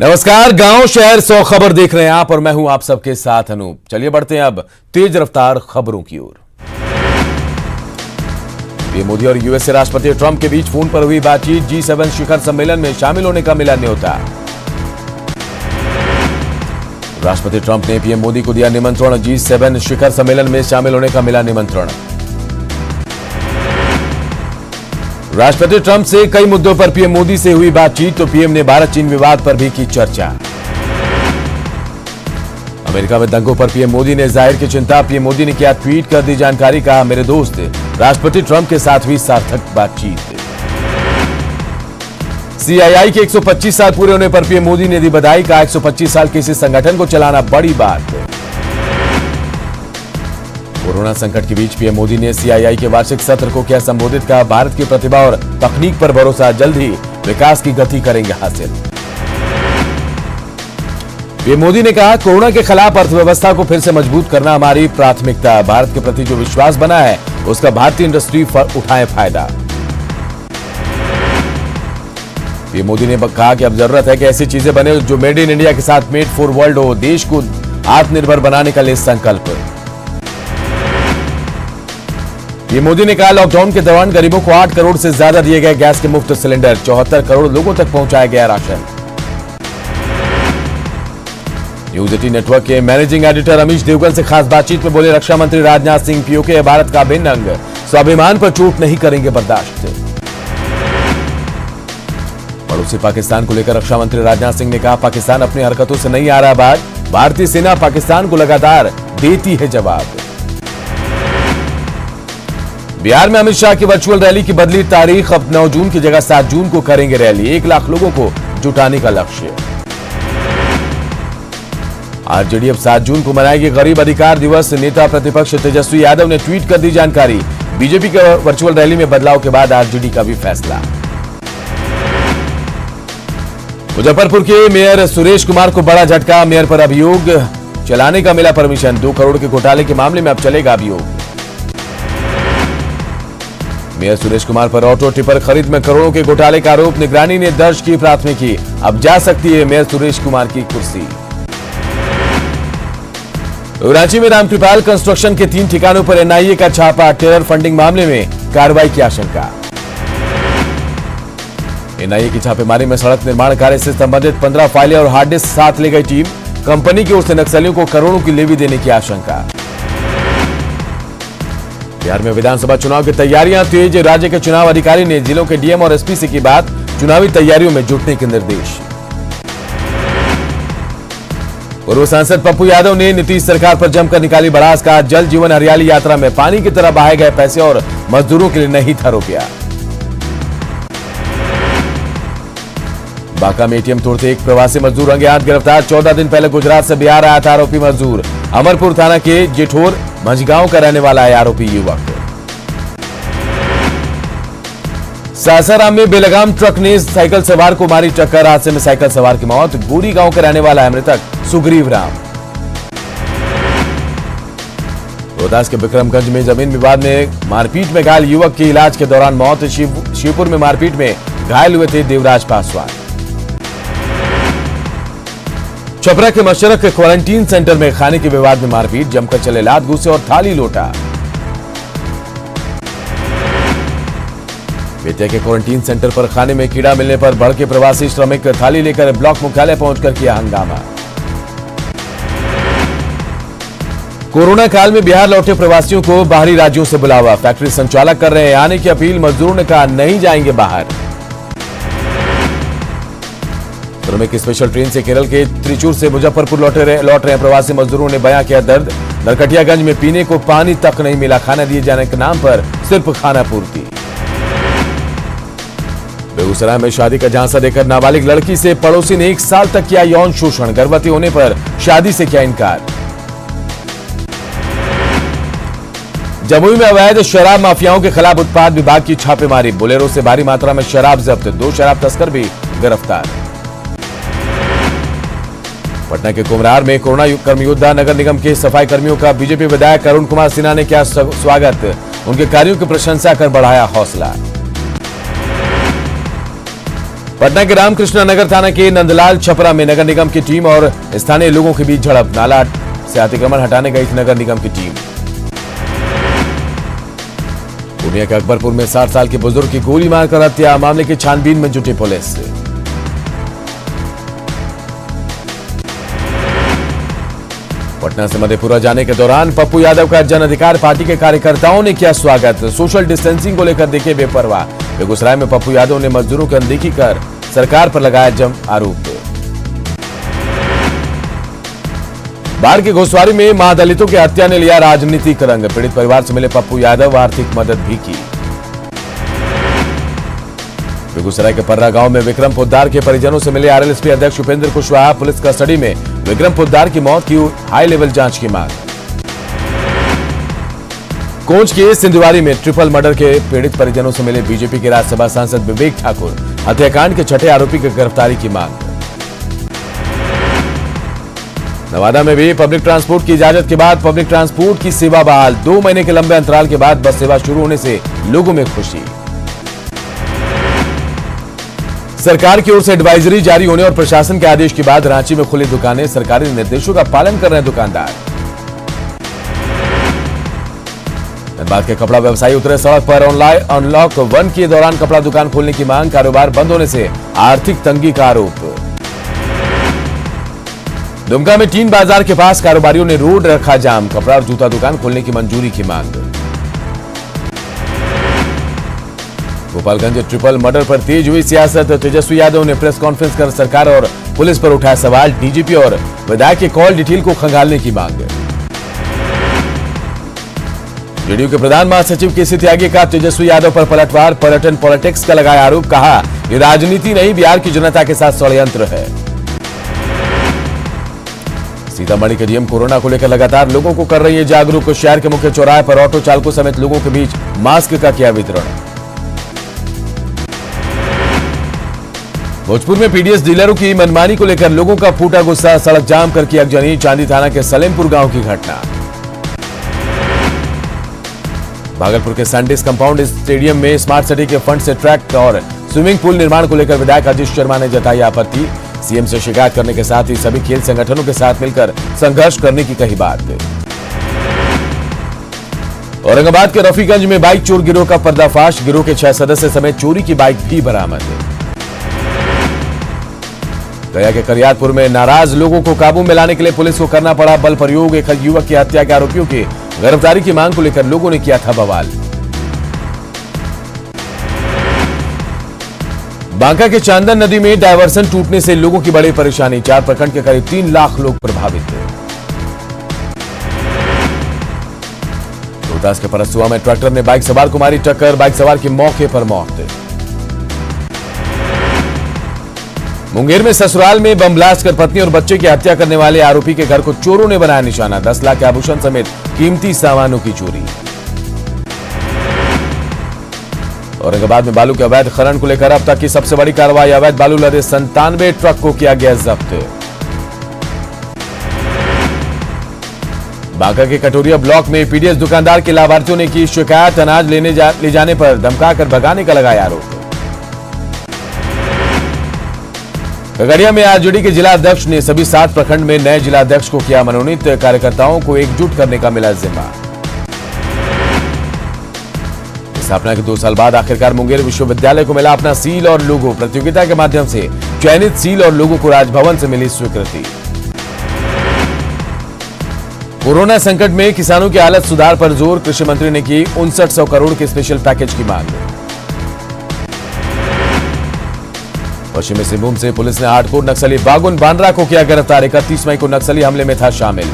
नमस्कार, गांव शहर 100 खबर देख रहे हैं आप और मैं हूं आप सबके साथ अनूप। चलिए बढ़ते हैं अब तेज रफ्तार खबरों की ओर। पीएम मोदी और यूएसए राष्ट्रपति ट्रंप के बीच फोन पर हुई बातचीत, G7 शिखर सम्मेलन में शामिल होने का मिला न्योता। राष्ट्रपति ट्रंप ने पीएम मोदी को दिया निमंत्रण, G7 शिखर सम्मेलन में शामिल होने का मिला निमंत्रण। राष्ट्रपति ट्रंप से कई मुद्दों पर पीएम मोदी से हुई बातचीत, तो पीएम ने भारत चीन विवाद पर भी की चर्चा। अमेरिका में दंगों पर पीएम मोदी ने जाहिर की चिंता, पीएम मोदी ने किया ट्वीट कर दी जानकारी, कहा मेरे दोस्त राष्ट्रपति ट्रंप के साथ हुई सार्थक बातचीत। सीआईआई के 125 साल पूरे होने पर पीएम मोदी ने दी बधाई, कहा 125 साल किसी संगठन को चलाना बड़ी बात है। कोरोना संकट के बीच पीएम मोदी ने सीआईआई के वार्षिक सत्र को किया संबोधित, कहा भारत की प्रतिभा और तकनीक पर भरोसा, जल्द ही विकास की गति करेंगे हासिल। पीएम मोदी ने कहा कोरोना के खिलाफ अर्थव्यवस्था को फिर से मजबूत करना हमारी प्राथमिकता, भारत के प्रति जो विश्वास बना है उसका भारतीय इंडस्ट्री उठाए फायदा। पीएम मोदी ने कहा कि अब जरूरत है कि ऐसी चीजें बने जो मेड इन इंडिया के साथ मेड फॉर वर्ल्ड हो, देश को आत्मनिर्भर बनाने का ले संकल्प। पीएम मोदी ने कहा लॉकडाउन के दौरान गरीबों को 8 करोड़ से ज्यादा दिए गए गैस के मुफ्त सिलेंडर, 74 करोड़ लोगों तक पहुंचाया गया राशन। न्यूज 18 नेटवर्क के मैनेजिंग एडिटर अमीश देवगन से खास बातचीत में बोले रक्षा मंत्री राजनाथ सिंह, पीओके भारत का अभिन्न अंग, स्वाभिमान पर चोट नहीं करेंगे बर्दाश्त। पड़ोसी पाकिस्तान को लेकर रक्षा मंत्री राजनाथ सिंह ने कहा पाकिस्तान अपनी हरकतों से नहीं आ रहा बाज, भारतीय सेना पाकिस्तान को लगातार देती है जवाब। बिहार में अमित शाह की वर्चुअल रैली की बदली तारीख, अब 9 जून की जगह 7 जून को करेंगे रैली, 1 लाख लोगों को जुटाने का लक्ष्य। आरजेडी अब 7 जून को मनाएगी गरीब अधिकार दिवस, नेता प्रतिपक्ष तेजस्वी यादव ने ट्वीट कर दी जानकारी, बीजेपी के वर्चुअल रैली में बदलाव के बाद आरजेडी का भी फैसला। मुजफ्फरपुर के मेयर सुरेश कुमार को बड़ा झटका, मेयर पर अभियोग चलाने का मिला परमिशन, 2 करोड़ के घोटाले के मामले में अब चलेगा अभियोग। मेयर सुरेश कुमार पर ऑटो टिपर खरीद में करोड़ों के घोटाले का आरोप, निगरानी ने दर्ज की प्राथमिकी, अब जा सकती है मेयर सुरेश कुमार की कुर्सी। रांची में रामकृपाल कंस्ट्रक्शन के 3 ठिकानों पर एनआईए का छापा, टेरर फंडिंग मामले में कार्रवाई की आशंका। एनआईए की छापेमारी में सड़क निर्माण कार्य से संबंधित 15 फाइलें और हार्ड डिस्क साथ ले गई टीम, कंपनी की ओर से नक्सलियों को करोड़ों की लेवी देने की आशंका। बिहार में विधानसभा चुनाव की तैयारियां तेज, राज्य के चुनाव अधिकारी ने जिलों के डीएम और एसपी से की बात, चुनावी तैयारियों में जुटने के निर्देश। पूर्व सांसद पप्पू यादव ने नीतीश सरकार पर जमकर निकाली भड़ास, कहा जल जीवन हरियाली यात्रा में पानी की तरह बहाए गए पैसे और मजदूरों के लिए नहीं था रुपया। बांका में एटीएम तोड़ते एक प्रवासी मजदूर रंगे हाथ गिरफ्तार, 14 दिन पहले गुजरात से बिहार आया था आरोपी मजदूर, अमरपुर थाना के जेठोर मंझगांव का रहने वाला है आरोपी युवक। सासाराम में बेलगाम ट्रक ने साइकिल सवार को मारी टक्कर, हादसे में साइकिल सवार की मौत, गोरी गांव का रहने वाला है मृतक सुग्रीव राम। रोहतास के विक्रमगंज में जमीन विवाद में मारपीट में घायल युवक की इलाज के दौरान मौत, शिवपुर में मारपीट में घायल हुए थे देवराज पासवान। छपरा के मशरक क्वारंटीन सेंटर में खाने के विवाद में मारपीट, जमकर चले लात घूसे और थाली लोटा। बेतिया के क्वारंटीन सेंटर पर खाने में कीड़ा मिलने पर भड़के प्रवासी श्रमिक, थाली लेकर ब्लॉक मुख्यालय पहुंचकर किया हंगामा। कोरोना काल में बिहार लौटे प्रवासियों को बाहरी राज्यों से बुलावा, फैक्ट्री संचालक कर रहे हैं आने की अपील, मजदूरों ने कहा नहीं जाएंगे बाहर। श्रमिक स्पेशल ट्रेन से केरल के त्रिचूर से मुजफ्फरपुर लौट रहे प्रवासी मजदूरों ने बयां किया दर्द, नरकटियागंज में पीने को पानी तक नहीं मिला, खाना दिए जाने के नाम पर सिर्फ खाना पूर्ति। बेगूसराय में शादी का झांसा देकर नाबालिग लड़की से पड़ोसी ने 1 साल तक किया यौन शोषण, गर्भवती होने पर शादी से किया इनकार। जमुई में अवैध शराब माफियाओं के खिलाफ उत्पाद विभाग की छापेमारी, बोलेरो से भारी मात्रा में शराब जब्त, 2 शराब तस्कर भी गिरफ्तार। पटना के कुम्हरार में कोरोना कर्मयोद्धा नगर निगम के सफाई कर्मियों का बीजेपी विधायक अरुण कुमार सिन्हा ने किया स्वागत, उनके कार्यों की प्रशंसा कर बढ़ाया हौसला। पटना के रामकृष्ण नगर थाना के नंदलाल छपरा में नगर निगम की टीम और स्थानीय लोगों के बीच झड़प। नाला से अतिक्रमण हटाने गई थी नगर निगम की टीम। पूर्णिया के अकबरपुर में 60 साल के बुजुर्ग की गोली मारकर हत्या। मामले की छानबीन में जुटी पुलिस। पटना से मधेपुरा जाने के दौरान पप्पू यादव का जन अधिकार पार्टी के कार्यकर्ताओं ने किया स्वागत। सोशल डिस्टेंसिंग को लेकर दिखे बेपरवाह। बेगूसराय में पप्पू यादव ने मजदूरों की अनदेखी कर सरकार पर लगाया जम आरोप। बाढ़ की घोसवारी में मां दलितों की हत्या ने लिया राजनीतिक रंग। पीड़ित परिवार से मिले पप्पू यादव, आर्थिक मदद भी की। बेगूसराय के पर्रा गांव में विक्रम पोद्दार के परिजनों से मिले आरएलएसपी अध्यक्ष उपेंद्र कुशवाहा। पुलिस कस्टडी में विक्रम पोद्दार की मौत की हाई लेवल जांच की मांग। कोंच के सिंधुवारी में ट्रिपल मर्डर के पीड़ित परिजनों से मिले बीजेपी के राज्यसभा सांसद विवेक ठाकुर। हत्याकांड के छठे आरोपी की गिरफ्तारी की मांग। नवादा में भी पब्लिक ट्रांसपोर्ट की इजाजत के बाद पब्लिक ट्रांसपोर्ट की सेवा बहाल। 2 महीने के लंबे अंतराल के बाद बस सेवा शुरू होने से लोगों में खुशी। सरकार की ओर से एडवाइजरी जारी होने और प्रशासन के आदेश के बाद रांची में खुली दुकानें। सरकारी निर्देशों का पालन कर रहे हैं दुकानदार। धनबाद के कपड़ा व्यवसायी उतरे सड़क पर। अनलॉक 1 के दौरान कपड़ा दुकान खोलने की मांग। कारोबार बंद होने से आर्थिक तंगी का आरोप। दुमका में टीन बाजार के पास कारोबारियों ने रोड रखा जाम। कपड़ा और जूता दुकान खोलने की मंजूरी की मांग। गोपालगंज ट्रिपल मर्डर पर तेज हुई सियासत। तेजस्वी यादव ने प्रेस कॉन्फ्रेंस कर सरकार और पुलिस पर उठाया सवाल। डीजीपी और विधायक के कॉल डिटेल को खंगालने की मांग। जेडीयू के प्रधान महासचिव केसी त्यागी का तेजस्वी यादव पर पलटवार। पर्यटन पॉलिटिक्स का लगाया आरोप। कहा ये राजनीति नहीं, बिहार की जनता के साथ षड्यंत्र है। सीतामढ़ी के डीएम कोरोना को लेकर लगातार लोगों को कर रही है जागरूक। शहर के मुख्य चौराहे पर ऑटो चालकों समेत लोगों के बीच मास्क का किया वितरण। भोजपुर में पीडीएस डीलरों की मनमानी को लेकर लोगों का फूटा गुस्सा। सड़क जाम कर की अगजनी। चांदी थाना के सलेमपुर गांव की घटना। भागलपुर के सैंडिस कंपाउंड स्टेडियम में स्मार्ट सिटी के फंड से ट्रैक और स्विमिंग पूल निर्माण को लेकर विधायक अजीत शर्मा ने जताई आपत्ति। सीएम से शिकायत करने के साथ ही सभी खेल संगठनों के साथ मिलकर संघर्ष करने की कही बात। औरंगाबाद के रफीगंज में बाइक चोर गिरोह का पर्दाफाश। गिरोह के 6 सदस्य समेत चोरी की बाइक भी बरामद। गया के करियातपुर में नाराज लोगों को काबू में लाने के लिए पुलिस को करना पड़ा बल प्रयोग। एक युवक की हत्या के आरोपियों की गिरफ्तारी की मांग को लेकर लोगों ने किया था बवाल। बांका के चांदन नदी में डायवर्सन टूटने से लोगों की बड़ी परेशानी। 4 प्रखंड के करीब 3 लाख लोग प्रभावित। रोहतास के परसुआ में ट्रैक्टर ने बाइक सवार को मारी टक्कर। बाइक सवार की मौके पर मौत। मुंगेर में ससुराल में बम ब्लास्ट कर पत्नी और बच्चे की हत्या करने वाले आरोपी के घर को चोरों ने बनाया निशाना। 10 लाख के आभूषण समेत कीमती सामानों की चोरी। औरंगाबाद में बालू के अवैध खनन को लेकर अब तक की सबसे बड़ी कार्रवाई। अवैध बालू लदे 97 ट्रक को किया गया जब्त। बांका के कटोरिया ब्लॉक में पीडीएस दुकानदार के लाभार्थियों ने की शिकायत। अनाज ले जाने पर धमकाकर भगाने का लगाया आरोप। खगड़िया में आरजेडी के जिला अध्यक्ष ने सभी 7 प्रखंड में नए जिला अध्यक्ष को किया मनोनीत। कार्यकर्ताओं को एकजुट करने का मिला जिम्मा। स्थापना के 2 साल बाद आखिरकार मुंगेर विश्वविद्यालय को मिला अपना सील और लोगो। प्रतियोगिता के माध्यम से चयनित सील और लोगो को राजभवन से मिली स्वीकृति। कोरोना संकट में किसानों की हालत सुधार पर जोर। कृषि मंत्री ने की 5900 करोड़ के स्पेशल पैकेज की मांग। पश्चिमी सिंहभूम से पुलिस ने हार्डकोर नक्सली बागुन बांद्रा को किया गिरफ्तार। 31 मई को नक्सली हमले में था शामिल।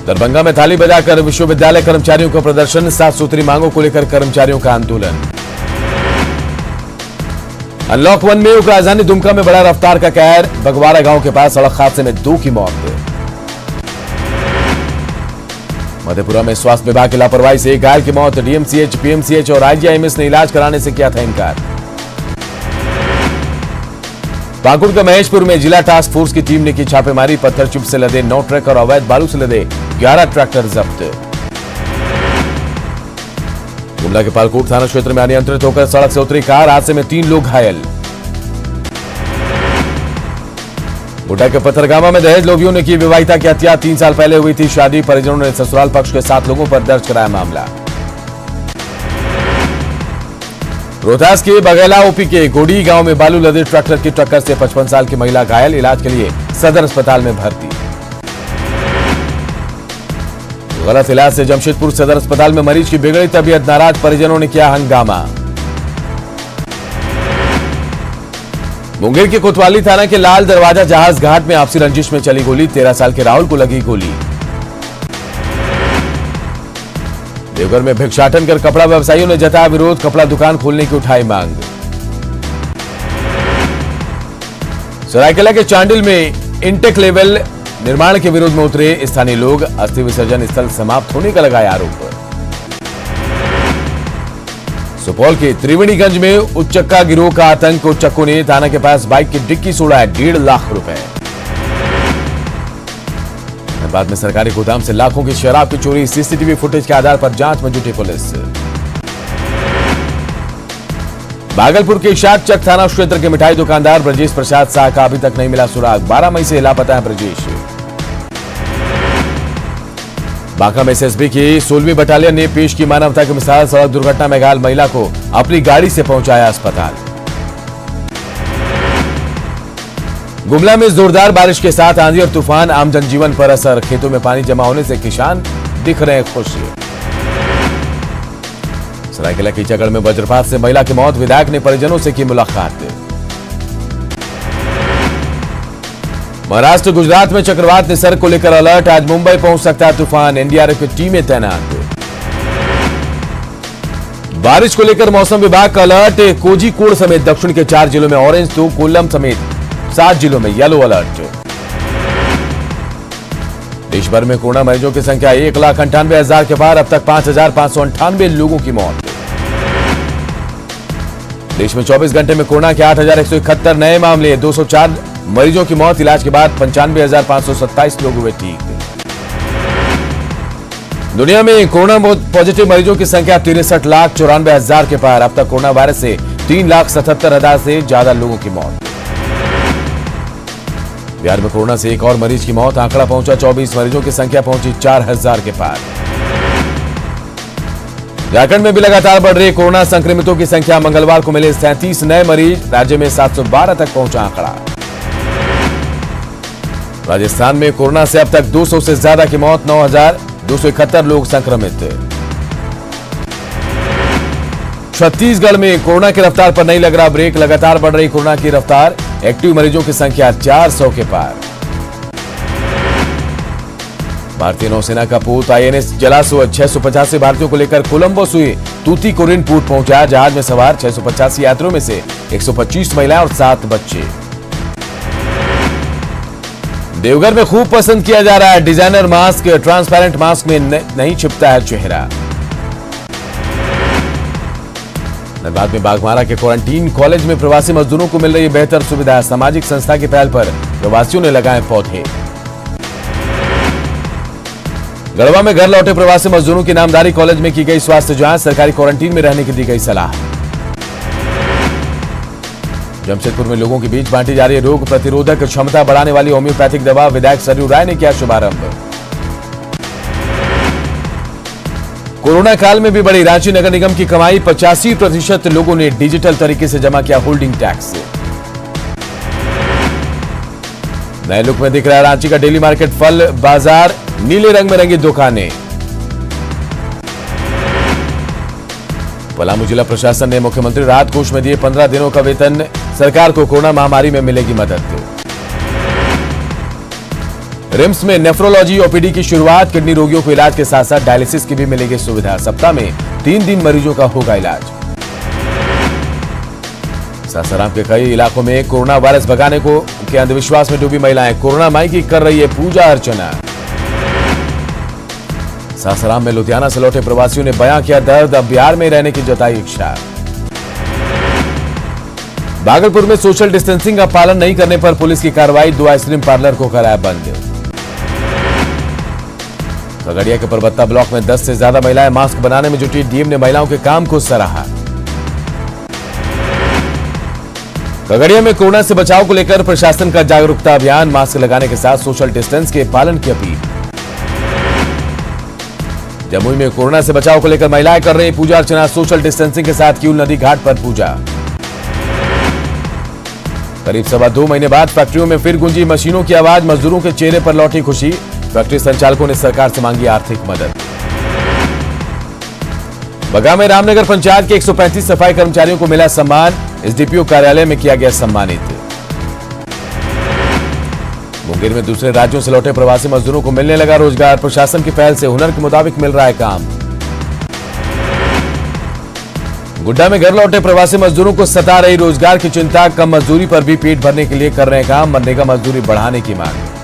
दरभंगा में थाली बजाकर विश्वविद्यालय कर्मचारियों का प्रदर्शन। 7 सूत्री मांगों को लेकर कर्मचारियों का आंदोलन। अनलॉक 1 में राजधानी दुमका में बड़ा रफ्तार का कहर। बगवाड़ा गांव के पास सड़क हादसे में 2 की मौत। मधेपुरा में स्वास्थ्य विभाग की लापरवाही से एक घायल की मौत। डीएमसीएच, पीएमसीएच और आईजीआईएमएस ने इलाज कराने से किया था इनकार। पाकुड़ के महेशपुर में जिला टास्क फोर्स की टीम ने की छापेमारी। पत्थर चिप से लदे 9 ट्रक और अवैध बालू से लदे 11 ट्रैक्टर जब्त। गुमला के पालकोट थाना क्षेत्र में अनियंत्रित होकर सड़क से उतरी कार, हादसे में 3 लोग घायल। गोड्डा के पथरगामा में दहेज लोभियों ने की विवाहिता की हत्या। 3 साल पहले हुई थी शादी। परिजनों ने ससुराल पक्ष के 7 लोगों पर दर्ज कराया मामला। रोहतास के बघेला ओपी के गोडी गांव में बालू लदे ट्रैक्टर की टक्कर से 55 साल की महिला घायल, इलाज के लिए सदर अस्पताल में भर्ती। गलत इलाज से जमशेदपुर सदर अस्पताल में मरीज की बिगड़ी तबीयत, नाराज परिजनों ने किया हंगामा। मुंगेर के कोतवाली थाना के लाल दरवाजा जहाज घाट में आपसी रंजिश में चली गोली, 13 साल के राहुल को लगी गोली। देवघर में भिक्षाटन कर कपड़ा व्यवसायियों ने जताया विरोध, कपड़ा दुकान खोलने की उठाई मांग। सरायकेला के चांडिल में इंटेक लेवल निर्माण के विरोध में उतरे स्थानीय लोग, अस्थि विसर्जन स्थल समाप्त होने का लगाया आरोप। सुपौल के त्रिवेणीगंज में उच्चक्का गिरोह का आतंक, उच्चक्कों ने थाना के पास बाइक की डिक्की से उड़ाया 1.5 लाख रुपए। बाद में सरकारी गोदाम से लाखों की शराब की चोरी, सीसीटीवी फुटेज के आधार पर जांच में जुटी पुलिस। भागलपुर के शादचक थाना क्षेत्र के मिठाई दुकानदार ब्रजेश प्रसाद शाह का अभी तक नहीं मिला सुराग, 12 मई से लापता है ब्रजेश। बांका में एसएसबी की 16वीं बटालियन ने पेश की मानवता की मिसाल, सड़क दुर्घटना में घायल महिला को अपनी गाड़ी से पहुंचाया अस्पताल। गुमला में जोरदार बारिश के साथ आंधी और तूफान, आम जनजीवन पर असर, खेतों में पानी जमा होने से किसान दिख रहे हैं खुश। सरायकेला की कीचागढ़ में वज्रपात से महिला की मौत, विधायक ने परिजनों से की मुलाकात। महाराष्ट्र गुजरात में चक्रवात निसर्ग को लेकर अलर्ट, आज मुंबई पहुंच सकता है तूफान, एनडीआरएफ की टीमें तैनात। बारिश को लेकर मौसम विभाग का अलर्ट, कोझिकोड समेत दक्षिण के 4 जिलों में ऑरेंज, तो कोल्लम समेत 7 जिलों में येलो अलर्ट। देश भर में कोरोना मरीजों की संख्या 1,98,000 के पार, अब तक 5,598 लोगों की मौत। देश में 24 घंटे में कोरोना के 8,171 नए मामले, 204 मरीजों की मौत, इलाज के बाद 95,527 लोग हुए ठीक। दुनिया में कोरोना पॉजिटिव मरीजों की संख्या 63,94,000 के पार, अब तक कोरोना वायरस से 3,77,000 से ज्यादा लोगों की मौत। बिहार में कोरोना से एक और मरीज की मौत, आंकड़ा पहुंचा 24, मरीजों की संख्या पहुंची 4,000 के पार। झारखंड में भी लगातार बढ़ रही कोरोना संक्रमितों की संख्या, मंगलवार को मिले 37 नए मरीज, राज्य में 712 तक पहुंचा आंकड़ा। राजस्थान में कोरोना से अब तक 200 से ज्यादा की मौत, 9,271 लोग संक्रमित। छत्तीसगढ़ में कोरोना की रफ्तार पर नहीं लग रहा ब्रेक, लगातार बढ़ रही कोरोना की रफ्तार, एक्टिव मरीजों की संख्या 400 के पार। भारतीय नौसेना का पोत आईएनएस जलाश्व 685 भारतीयों को लेकर कोलंबो से तूतीकोरिन पोर्ट पहुंचा, जहाज में सवार 685 यात्रियों में से 125 महिलाएं और 7 बच्चे। देवघर में खूब पसंद किया जा रहा है डिजाइनर मास्क, ट्रांसपेरेंट मास्क में नहीं छिपता है चेहरा। धनबाद में बाघमारा के क्वारंटीन कॉलेज में प्रवासी मजदूरों को मिल रही बेहतर सुविधा, सामाजिक संस्था की पहल पर प्रवासियों ने लगाए पौधे। गढ़वा में घर लौटे प्रवासी मजदूरों की नामदारी, कॉलेज में की गई स्वास्थ्य जांच, सरकारी क्वारंटीन में रहने की दी गई सलाह। जमशेदपुर में लोगों के बीच बांटी जा रही रोग प्रतिरोधक क्षमता बढ़ाने वाली होम्योपैथिक दवा, विधायक सरयू राय ने किया शुभारंभ। कोरोना काल में भी बढ़ी रांची नगर निगम की कमाई, 85% लोगों ने डिजिटल तरीके से जमा किया होल्डिंग टैक्स। नए लुक में दिख रहा है रांची का डेली मार्केट फल बाजार, नीले रंग में रंगी दुकानें। पलामू जिला प्रशासन ने मुख्यमंत्री राहत कोष में दिए 15 दिनों का वेतन, सरकार को कोरोना महामारी में मिलेगी मदद। रिम्स में नेफ्रोलॉजी ओपीडी की शुरुआत, किडनी रोगियों को इलाज के साथ साथ डायलिसिस की भी मिलेगी सुविधा, सप्ताह में 3 दिन मरीजों का होगा इलाज। सासाराम के कई इलाकों में कोरोना वायरस भगाने के अंधविश्वास में डूबी महिलाएं, कोरोना माई की कर रही है पूजा अर्चना। सासाराम में लुधियाना से लौटे प्रवासियों ने बयां किया दर्द, अब बिहार में रहने की जताई इच्छा। भागलपुर में सोशल डिस्टेंसिंग का पालन नहीं करने पर पुलिस की कार्रवाई, 2 आइसक्रीम पार्लर को कराया बंद। खगड़िया के परबत्ता ब्लॉक में 10 से ज्यादा महिलाएं मास्क बनाने में जुटी। डीएम ने महिलाओं के काम को सराहा। खगड़िया में कोरोना से बचाव को लेकर प्रशासन का जागरूकता अभियान। मास्क लगाने के साथ सोशल डिस्टेंस के पालन की अपील। जमुई में कोरोना से बचाव को लेकर महिलाएं कर रही पूजा अर्चना। सोशल डिस्टेंसिंग के साथ किऊल नदी घाट पर पूजा। करीब 2.25 महीने बाद फैक्ट्रियों में फिर गूंजी मशीनों की आवाज। मजदूरों के चेहरे पर लौटी खुशी। फैक्ट्री संचालकों ने सरकार से मांगी आर्थिक मदद। बगा में रामनगर पंचायत के 135 सफाई कर्मचारियों को मिला सम्मान। एसडीपीओ कार्यालय में किया गया सम्मानित। मुंगेर में दूसरे राज्यों से लौटे प्रवासी मजदूरों को मिलने लगा रोजगार। प्रशासन की पहल से हुनर के मुताबिक मिल रहा है काम। गुड्डा में घर लौटे प्रवासी मजदूरों को सता रही रोजगार की चिंता। कम मजदूरी पर भी पेट भरने के लिए कर रहे हैं काम। मनरेगा मजदूरी बढ़ाने की मांग।